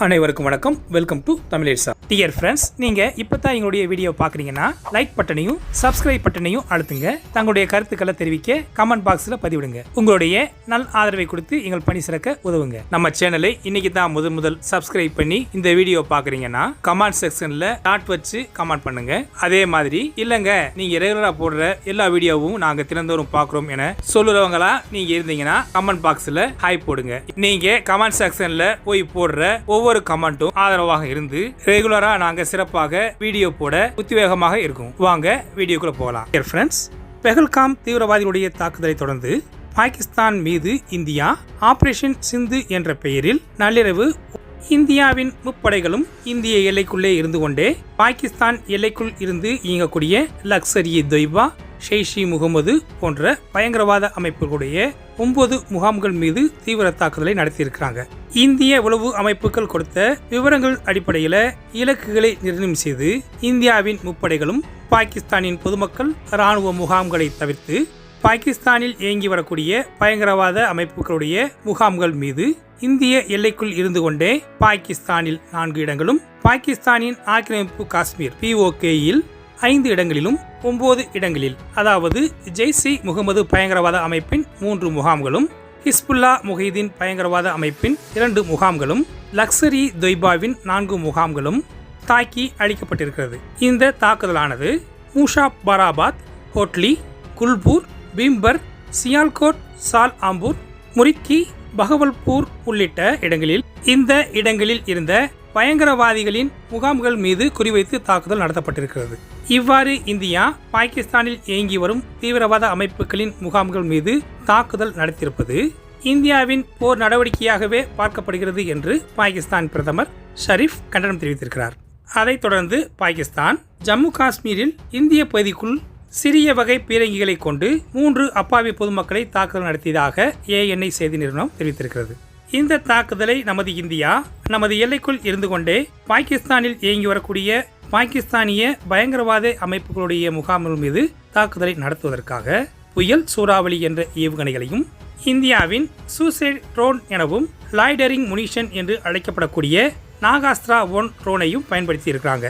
அனைவருக்கும் வணக்கம். Welcome to Tamizhesa. Dear friends, நீங்க இப்பதான் எங்களுடைய வீடியோ பாக்குறீங்கன்னா லைக் பட்டனையும் சப்ஸ்கிரைப் பட்டனையும் அழுத்துங்க. தங்களுடைய கருத்துக்களை தெரிவிக்க கமெண்ட் பாக்ஸ்ல பதிவிடுங்க. உங்களுடைய நல் ஆதரவை கொடுத்து எங்கள் பணி சிறக்க உதவுங்க. நம்ம சேனலை இன்னைக்கு தான் முதல் சப்ஸ்கிரைப் பண்ணி இந்த வீடியோ பாக்குறீங்கன்னா கமெண்ட் செக்ஷன்ல டாட் வச்சு கமெண்ட் பண்ணுங்க. அதே மாதிரி இல்லங்க நீங்க ரெகுலரா போடுற எல்லா வீடியோவும் நாங்க தினந்தோறும் பாக்குறோம் என சொல்லுறவங்களா நீங்க இருந்தீங்கன்னா கமெண்ட் பாக்ஸ்ல ஹாய் போடுங்க. நீங்க கமெண்ட் செக்ஷன்ல போய் போடுற ஒவ்வொரு கமெண்ட்டும் ஆதரவாக இருந்து ரெகுலரா நாங்க சிறப்பாக வீடியோ போட உத்வேகமாக இருக்கும். வாங்க வீடியோக்குள்ள போகலாம். ஃப்ரெண்ட்ஸ், பெஹல்காம் தீவிரவாதிகளுடைய தாக்குதலை தொடர்ந்து பாகிஸ்தான் மீது இந்தியா ஆபரேஷன் சிந்து என்ற பெயரில் நள்ளிரவு இந்தியாவின் முப்படைகளும் இந்திய எல்லைக்குள்ளே இருந்து கொண்டே பாகிஸ்தான் எல்லைக்குள் இருந்து இயங்கக்கூடிய லஷ்கர்-இ-தொய்பா, ஜெய்ஷ்-இ-முகமது போன்ற பயங்கரவாத அமைப்புகளுடைய 9 முகாம்கள் மீது தீவிர தாக்குதலை நடத்தியிருக்கிறாங்க. இந்திய உளவு அமைப்புகள் கொடுத்த விவரங்கள் அடிப்படையில் இலக்குகளை நிர்ணயம் செய்து இந்தியாவின் முப்படைகளும் பாகிஸ்தானின் பொதுமக்கள் இராணுவ முகாம்களை தவிர்த்து பாகிஸ்தானில் இயங்கி வரக்கூடிய பயங்கரவாத அமைப்புகளுடைய முகாம்கள் மீது இந்திய எல்லைக்குள் இருந்து கொண்டே பாகிஸ்தானில் 4 இடங்களும், பாகிஸ்தானின் ஆக்கிரமிப்பு காஷ்மீர் POK-யில் 5 இடங்களிலும் 9 இடங்களில், அதாவது ஜெய்ஷ்-இ-முகமது பயங்கரவாத அமைப்பின் 3 முகாம்களும், ஹிஸ்புல்லா முஹிதீன் பயங்கரவாத அமைப்பின் 2 முகாம்களும், லஷ்கர்-இ-தொய்பாவின் 4 முகாம்களும் தாக்கி அழிக்கப்பட்டிருக்கிறது. இந்த தாக்குதலானது முஷாபராபாத், கோட்லி, குல்பூர், பீம்பர், சியால்கோட், சால் ஆம்பூர், முரிக்கி, பகவல்பூர் உள்ளிட்ட இடங்களில் இந்த இடங்களில் இருந்த பயங்கரவாதிகளின் முகாம்கள் மீது குறிவைத்து தாக்குதல் நடத்தப்பட்டிருக்கிறது. இவ்வாறு இந்தியா பாகிஸ்தானில் இயங்கி வரும் தீவிரவாத அமைப்புகளின் முகாம்கள் மீது தாக்குதல் நடத்தியிருப்பது இந்தியாவின் போர் நடவடிக்கையாகவே பார்க்கப்படுகிறது என்று பாகிஸ்தான் பிரதமர் ஷரீப் கண்டனம் தெரிவித்திருக்கிறார். அதைத் தொடர்ந்து பாகிஸ்தான் ஜம்மு காஷ்மீரில் இந்திய பகுதிக்குள் சிறிய வகை பீரங்கிகளை கொண்டு 3 அப்பாவி பொதுமக்களை தாக்குதல் நடத்தியதாக ANI செய்தி நிறுவனம் தெரிவித்திருக்கிறது. இந்த தாக்குதலை நமது இந்தியா நமது எல்லைக்குள் இருந்து கொண்டே பாகிஸ்தானில் இயங்கி வரக்கூடிய பாகிஸ்தானிய பயங்கரவாத அமைப்புகளுடைய முகாம்கள் மீது தாக்குதலை நடத்துவதற்காக புயல் சூறாவளி என்ற ஏவுகணைகளையும், இந்தியாவின் சூசைட் ட்ரோன் எனவும் லாய்டரிங் முனிஷன் என்று அழைக்கப்படக்கூடிய நாகாஸ்திரா 1 ட்ரோனையும் பயன்படுத்தி இருக்கிறாங்க.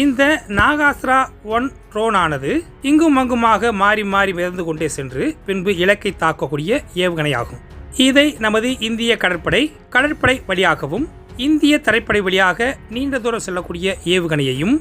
இந்த நாகாஸ்திரா 1 ட்ரோனானது இங்கும் அங்குமாக மாறி மாறி மிதந்து கொண்டே சென்று பின்பு இலக்கை தாக்கக்கூடிய ஏவுகணையாகும். இதை நமது இந்திய கடற்படை வழியாகவும் இந்திய தரைப்படை வழியாக நீண்ட தூரம் செல்லக்கூடிய ஏவுகணையையும்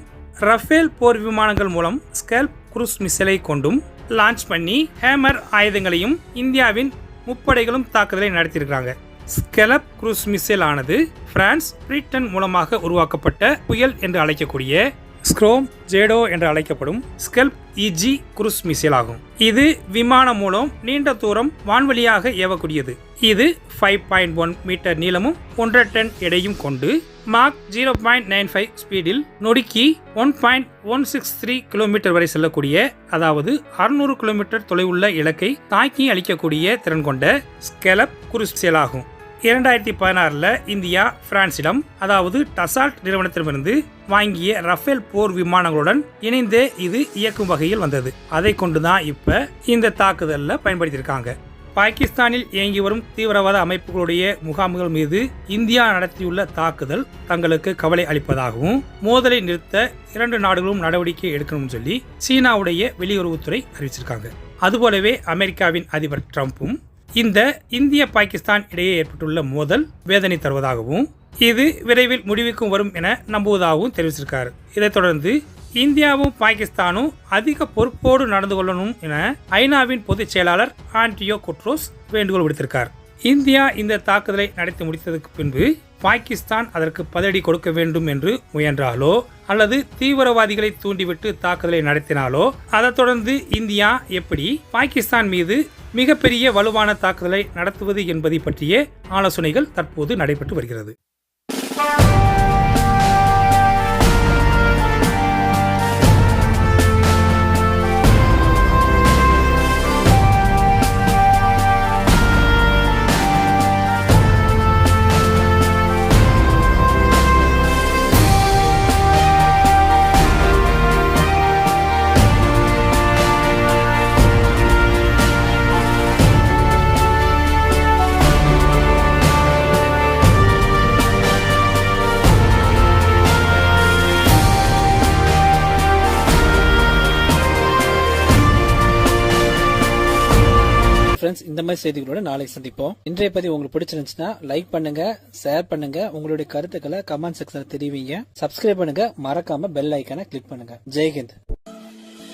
ரஃபேல் போர் விமானங்கள் மூலம் ஸ்கல்ப் குரூஸ் மிசைலை கொண்டும் லான்ச் பண்ணி ஹேமர் ஆயுதங்களையும் இந்தியாவின் முப்படைகளும் தாக்குதலை நடத்தியிருக்கிறாங்க. ஸ்கல்ப் குரூஸ் மிசைல் ஆனது பிரான்ஸ், பிரிட்டன் மூலமாக உருவாக்கப்பட்ட புயல் என்று அழைக்கக்கூடிய ஸ்க்ரோம் ஜேடோ என்று அழைக்கப்படும் ஸ்கல்ப் EG குரூஸ் மிசைல் ஆகும். இது விமானம் மூலம் நீண்ட தூரம் வான்வழியாக ஏவக்கூடியது. இது 5.1 மீட்டர் நீளமும் 1 டன் எடையும் கொண்டு மாக் 0.95 ஸ்பீடில் நொடிக்கு 1.163 கிலோமீட்டர் வரை செல்லக்கூடிய, அதாவது 600 கிலோமீட்டர் தொலைவுள்ள இலக்கை தாக்கி அளிக்கக்கூடிய திறன் கொண்ட ஸ்கல்ப் குரூஸ் மிசைல் ஆகும். 2016 இந்தியா பிரான்சிடம், அதாவது டசால்ட் நிறுவனத்திடமிருந்து வாங்கிய ரஃபேல் போர் விமானங்களுடன் இணைந்தே இது இயக்கும் வகையில் வந்தது. அதை கொண்டுதான் இப்ப இந்த தாக்குதல்ல பயன்படுத்தியிருக்காங்க. பாகிஸ்தானில் இயங்கி வரும் தீவிரவாத அமைப்புகளுடைய முகாம்கள் மீது இந்தியா நடத்தியுள்ள தாக்குதல் தங்களுக்கு கவலை அளிப்பதாகவும் மோதலை நிறுத்த 2 நாடுகளும் நடவடிக்கை எடுக்கணும் சொல்லி சீனாவுடைய வெளியுறவுத்துறை அறிவிச்சிருக்காங்க. அதுபோலவே அமெரிக்காவின் அதிபர் டிரம்பும் இந்த இந்திய பாகிஸ்தான் இடையே ஏற்பட்டுள்ள மோதல் வேதனை தருவதாகவும் இது விரைவில் முடிவுக்கும் வரும் என நம்புவதாகவும் தெரிவிச்சிருக்காரு. இதைத் தொடர்ந்து இந்தியாவும் பாகிஸ்தானும் அதிக பொறுப்போடு நடந்து கொள்ளணும் என ஐநாவின் பொதுச் செயலாளர் ஆண்டனியோ குட்ரோஸ் வேண்டுகோள் விடுத்திருக்கார். இந்தியா இந்த தாக்குதலை நடத்தி முடித்ததற்கு பின்பு பாகிஸ்தான் அதற்கு பதிலடி கொடுக்க வேண்டும் என்று முயன்றாலோ அல்லது தீவிரவாதிகளை தூண்டிவிட்டு தாக்குதலை நடத்தினாலோ அதைத் தொடர்ந்து இந்தியா எப்படி பாகிஸ்தான் மீது மிகப்பெரிய வலுவான தாக்குதலை நடத்துவது என்பதை பற்றிய ஆலோசனைகள் தற்போது நடைபெற்று வருகிறது. இந்த மாதிரி செய்திகளோட நாளைக்கு சந்திப்போம். இன்றைய பதிவு உங்களுக்கு பிடிச்சிருந்துச்சுன்னா லைக் பண்ணுங்க, ஷேர் பண்ணுங்க, உங்களுடைய கருத்துக்களை கமெண்ட் செக்ஷன்ல தெரிவிங்க. சப்ஸ்கிரைப் பண்ணுங்க, மறக்காம பெல் ஐக்கான கிளிக் பண்ணுங்க. ஜெய்ஹிந்த்.